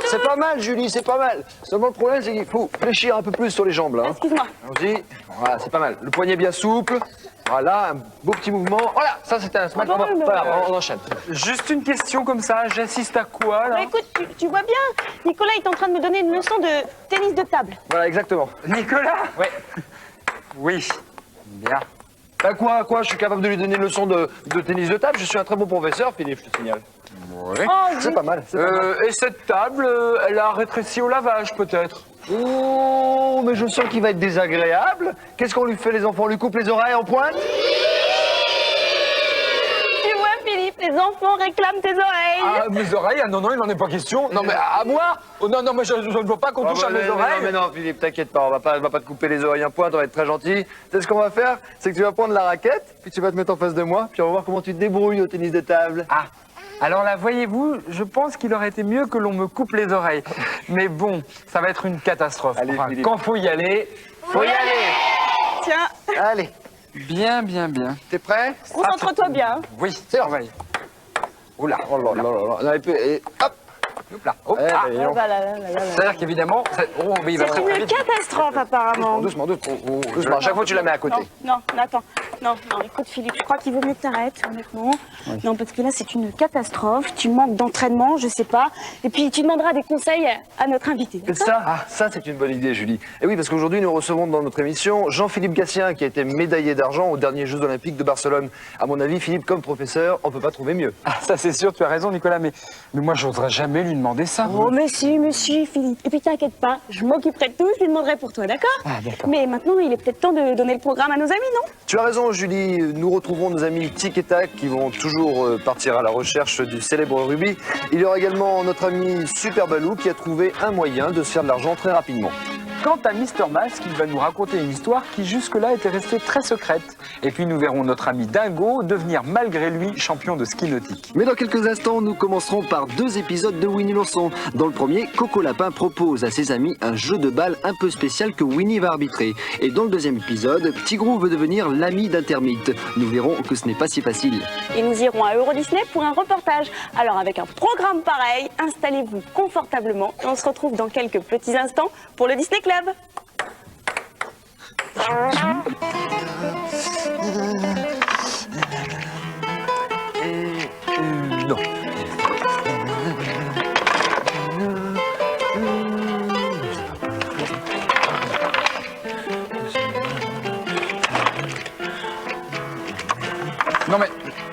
C'est pas mal, Julie, c'est pas mal. Seulement le problème, c'est qu'il faut fléchir un peu plus sur les jambes, là. Excuse-moi. Allons-y. Voilà, c'est pas mal. Le poignet bien souple. Voilà, un beau petit mouvement. Voilà, ça c'était un smack. Voilà, on enchaîne. Juste une question comme ça, j'assiste à quoi, là? Bah, écoute, tu vois bien, Nicolas est en train de me donner une leçon de tennis de table. Voilà, exactement. Nicolas? Ouais. Oui. Bien. Bah quoi, je suis capable de lui donner une leçon de tennis de table. Je suis un très bon professeur, Philippe, je te signale. Ouais. Oh, C'est pas mal, c'est pas mal. Et cette table, elle a rétréci au lavage, peut-être? Oh, mais je sens qu'il va être désagréable. Qu'est-ce qu'on lui fait, les enfants? On lui coupe les oreilles en pointe? Tu vois, Philippe, les enfants réclament tes oreilles. Ah, mes oreilles? Ah non, non, il n'en est pas question. Non, mais à moi? Oh, non, non, mais je ne veux pas qu'on touche à mes oreilles. Mais non, Philippe, t'inquiète pas, on va pas te couper les oreilles en pointe, on va être très gentil. Tu sais ce qu'on va faire? C'est que tu vas prendre la raquette, puis tu vas te mettre en face de moi, puis on va voir comment tu te débrouilles au tennis de table. Ah, alors là, voyez-vous, je pense qu'il aurait été mieux que l'on me coupe les oreilles. Mais bon, ça va être une catastrophe. Allez, Enfin, Philippe. quand faut y aller, Faut y aller. Tiens, Allez, bien, bien, bien. t'es prêt? concentre-toi bien. Oui, C'est on va y. Oula, Oh là là là là. Non, et hop. hop là. Hop. Eh, Ah, ben, Oh, bah, là. c'est-à-dire qu'évidemment, oh, mais il va C'est très, très une vite. catastrophe, apparemment. Doucement. Doucement, à chaque fois tu la mets à côté. Non, attends. Non, écoute, Philippe, je crois qu'il vaut mieux que t'arrêtes, honnêtement. Oui. Non, parce que là, c'est une catastrophe. Tu manques d'entraînement, je sais pas. Et puis, tu demanderas des conseils à notre invité. Et ça c'est une bonne idée, Julie. Et oui, parce qu'aujourd'hui, nous recevons dans notre émission Jean-Philippe Gatien, qui a été médaillé d'argent aux derniers Jeux Olympiques de Barcelone. À mon avis, Philippe, comme professeur, on peut pas trouver mieux. Ah, ça c'est sûr, tu as raison, Nicolas, mais moi, j'oserais jamais lui demander ça. Oh, mais si, Philippe. Et puis, t'inquiète pas, je m'occuperai de tout, je lui demanderai pour toi, d'accord? Ah, d'accord. Mais maintenant, il est peut-être temps de donner le programme à nos amis, non? Tu as raison, Julie. Nous retrouvons nos amis Tic et Tac qui vont toujours partir à la recherche du célèbre rubis. Il y aura également notre ami Super Balou qui a trouvé un moyen de se faire de l'argent très rapidement. Quant à Mister Mask, il va nous raconter une histoire qui jusque-là était restée très secrète. Et puis nous verrons notre ami Dingo devenir malgré lui champion de ski nautique. Mais dans quelques instants, nous commencerons par 2 épisodes de Winnie l'ourson. Dans le premier, Coco Lapin propose à ses amis un jeu de balle un peu spécial que Winnie va arbitrer. Et dans le deuxième épisode, Tigrou veut devenir l'ami d'un termite. Nous verrons que ce n'est pas si facile. Et nous irons à Euro Disney pour un reportage. Alors avec un programme pareil, installez-vous confortablement et on se retrouve dans quelques petits instants pour le Disney Club. Non.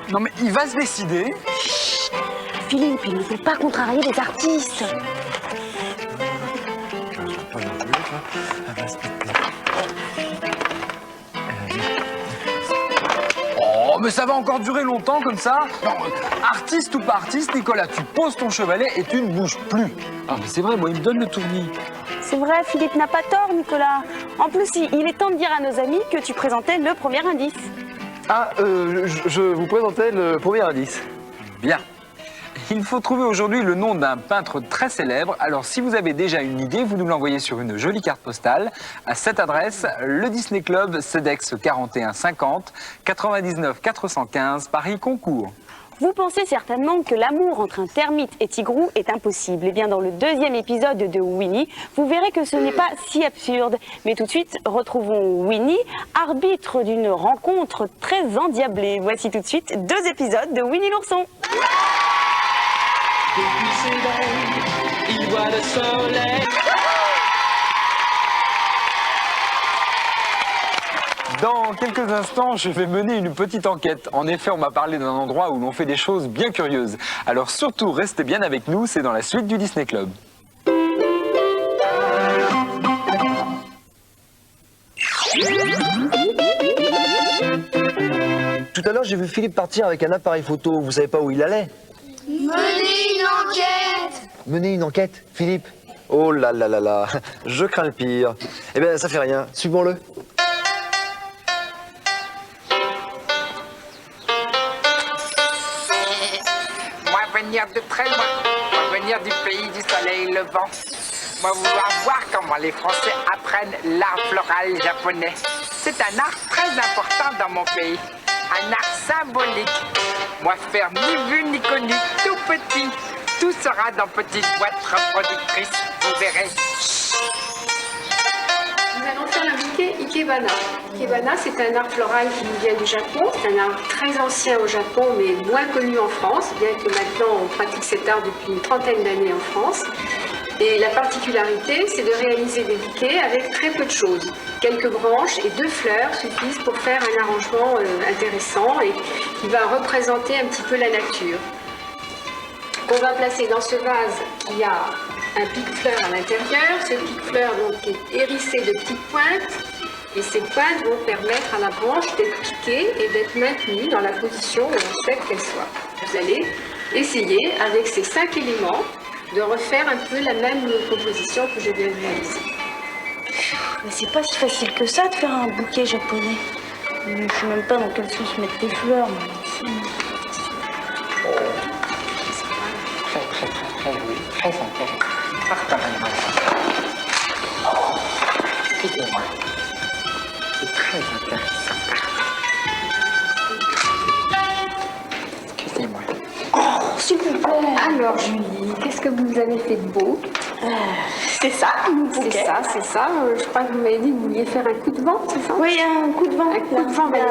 Non mais il va se décider. Philippe, il ne faut pas contrarier les artistes. Oh, mais ça va encore durer longtemps comme ça. Non, artiste ou pas artiste, Nicolas, tu poses ton chevalet et tu ne bouges plus. Ah, mais c'est vrai, moi, il me donne le tournis. C'est vrai, Philippe n'a pas tort, Nicolas. En plus, il est temps de dire à nos amis que tu présentais le premier indice. Ah, je vous présentais le premier indice. Bien. Il faut trouver aujourd'hui le nom d'un peintre très célèbre. Alors, si vous avez déjà une idée, vous nous l'envoyez sur une jolie carte postale à cette adresse, le Disney Club, CEDEX 41 50 99 415, Paris Concours. Vous pensez certainement que l'amour entre un termite et Tigrou est impossible. Eh bien, dans le deuxième épisode de Winnie, vous verrez que ce n'est pas si absurde. Mais tout de suite, retrouvons Winnie, arbitre d'une rencontre très endiablée. Voici tout de suite 2 épisodes de Winnie l'ourson. Il voit le soleil. Dans quelques instants, je vais mener une petite enquête. En effet, on m'a parlé d'un endroit où l'on fait des choses bien curieuses. Alors surtout, restez bien avec nous, c'est dans la suite du Disney Club. l'heure, j'ai vu Philippe partir avec un appareil photo. Vous savez pas où il allait? Menez une enquête! Mener une enquête, Philippe? Oh là là là là, je crains le pire. Eh bien, ça fait rien, suivons-le. Moi venir de très loin, moi venir du pays du soleil levant. Moi vouloir voir comment les Français apprennent l'art floral japonais. C'est un art très important dans mon pays, un art symbolique. Moi faire ni vu ni connu, tout petit. Tout sera dans petite boîte reproductrice, vous verrez. Nous allons faire le bouquet Ikebana. Ikebana, c'est un art floral qui nous vient du Japon. C'est un art très ancien au Japon, mais moins connu en France, bien que maintenant on pratique cet art depuis une trentaine d'années en France. Et la particularité, c'est de réaliser des bouquets avec très peu de choses. Quelques branches et 2 fleurs suffisent pour faire un arrangement intéressant et qui va représenter un petit peu la nature. On va placer dans ce vase qui a un pique-fleur à l'intérieur. Ce pique-fleur donc est hérissé de petites pointes et ces pointes vont permettre à la branche d'être piquée et d'être maintenue dans la position où on souhaite qu'elle soit. Vous allez essayer avec ces 5 éléments de refaire un peu la même composition que je viens de réaliser. Mais c'est pas si facile que ça de faire un bouquet japonais. Je sais même pas dans quel sens mettre les fleurs. Très intéressant. Pardonnez-moi. Excusez-moi. C'est très intéressant. Excusez-moi. S'il vous plaît. Alors Julie, qu'est-ce que vous avez fait de beau? C'est ça, mon C'est bouquet. ça, c'est ça. Je crois que vous m'avez dit que vous vouliez faire un coup de vent, c'est ça? Oui, un coup de vent. Un coup de vent validé.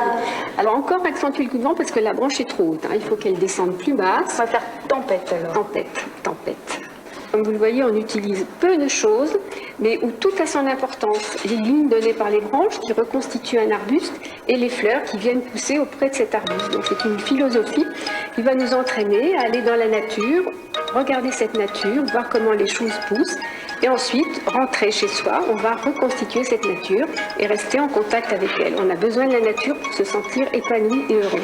Alors encore accentuer le coup de vent parce que la branche est trop haute. Il faut qu'elle descende plus basse. On va faire tempête alors. Tempête. Comme vous le voyez, on utilise peu de choses, mais où tout a son importance. Les lignes données par les branches qui reconstituent un arbuste et les fleurs qui viennent pousser auprès de cet arbuste. Donc c'est une philosophie qui va nous entraîner à aller dans la nature, regarder cette nature, voir comment les choses poussent, et ensuite rentrer chez soi. On va reconstituer cette nature et rester en contact avec elle. On a besoin de la nature pour se sentir épanoui et heureux.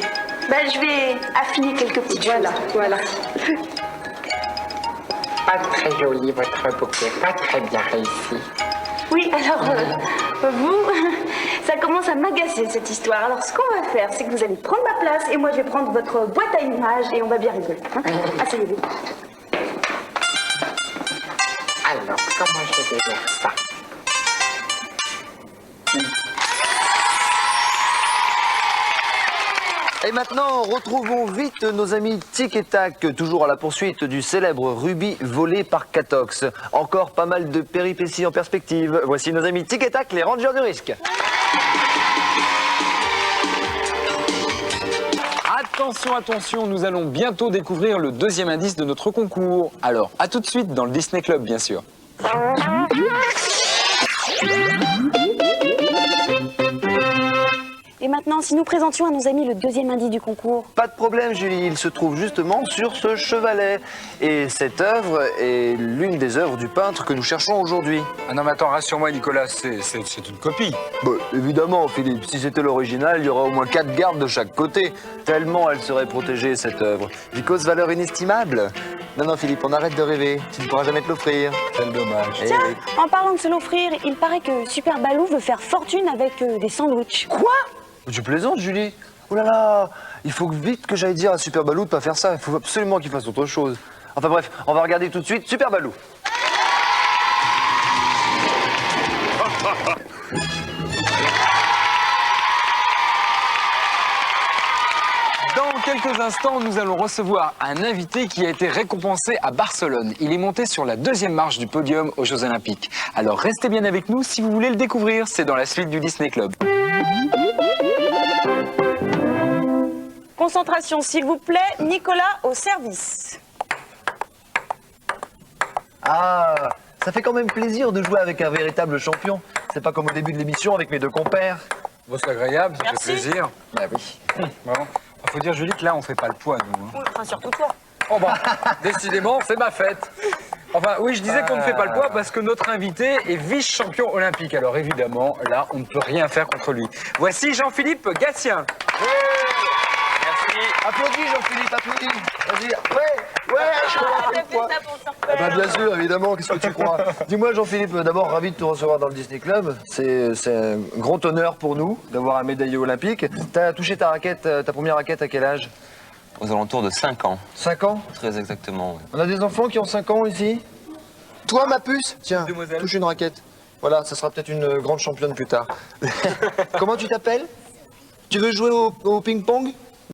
Je vais affiner quelques petites choses. Voilà. Pas très joli votre bouquet, pas très bien réussi. Oui, alors vous, ça commence à m'agacer cette histoire. Alors ce qu'on va faire, c'est que vous allez prendre ma place et moi je vais prendre votre boîte à images et on va bien rigoler. Asseyez-vous. Alors, comment je vais faire ça? Et maintenant, retrouvons vite nos amis Tic et Tac, toujours à la poursuite du célèbre rubis volé par Catox. Encore pas mal de péripéties en perspective. Voici nos amis Tic et Tac, les rangers du risque. Attention, attention, nous allons bientôt découvrir le 2e indice de notre concours. Alors, à tout de suite dans le Disney Club, bien sûr. Et maintenant, si nous présentions à nos amis le 2e indice du concours. Pas de problème, Julie, il se trouve justement sur ce chevalet. Et cette œuvre est l'une des œuvres du peintre que nous cherchons aujourd'hui. Ah non, mais attends, rassure-moi, Nicolas, c'est une copie. Évidemment, Philippe, si c'était l'original, il y aurait au moins 4 gardes de chaque côté. Tellement elle serait protégée, cette œuvre. Vicose valeur inestimable. Non, Philippe, on arrête de rêver. Tu ne pourras jamais te l'offrir. Quel dommage. Tiens, en parlant de se l'offrir, il paraît que Super Balou veut faire fortune avec des sandwichs. Quoi? Tu plaisantes, Julie? Oh là là, il faut vite que j'aille dire à Super Balou de pas faire ça. Il faut absolument qu'il fasse autre chose. Enfin bref, on va regarder tout de suite Super Balou. Dans quelques instants, nous allons recevoir un invité qui a été récompensé à Barcelone. Il est monté sur la 2e marche du podium aux Jeux Olympiques. Alors restez bien avec nous si vous voulez le découvrir. C'est dans la suite du Disney Club. Concentration, s'il vous plaît. Nicolas, au service. Ah, ça fait quand même plaisir de jouer avec un véritable champion. C'est pas comme au début de l'émission avec mes 2 compères. Bon, c'est agréable, ça Merci. fait plaisir. Bah oui. Bon. Faut dire, Julie, que là, on fait pas le poids, nous. Oui, enfin, surtout toi. Oh bah, décidément, c'est ma fête. Enfin, oui, je disais qu'on ne fait pas le poids parce que notre invité est vice-champion olympique. Alors évidemment, là, on ne peut rien faire contre lui. Voici Jean-Philippe Gatien. Applaudis Jean-Philippe, applaudis. Vas-y, ouais, je commence une fois. Ah bah, bien sûr, évidemment, qu'est-ce que tu crois? Dis-moi Jean-Philippe, d'abord ravi de te recevoir dans le Disney Club. C'est un grand honneur pour nous d'avoir un médaillé olympique. T'as touché ta première raquette à quel âge? Aux alentours de 5 ans, 5 ans? très exactement. Ouais. On a des enfants qui ont 5 ans ici? Toi ma puce, tiens, touche une raquette. Voilà, ça sera peut-être une grande championne plus tard. Comment tu t'appelles? Tu veux jouer au ping-pong?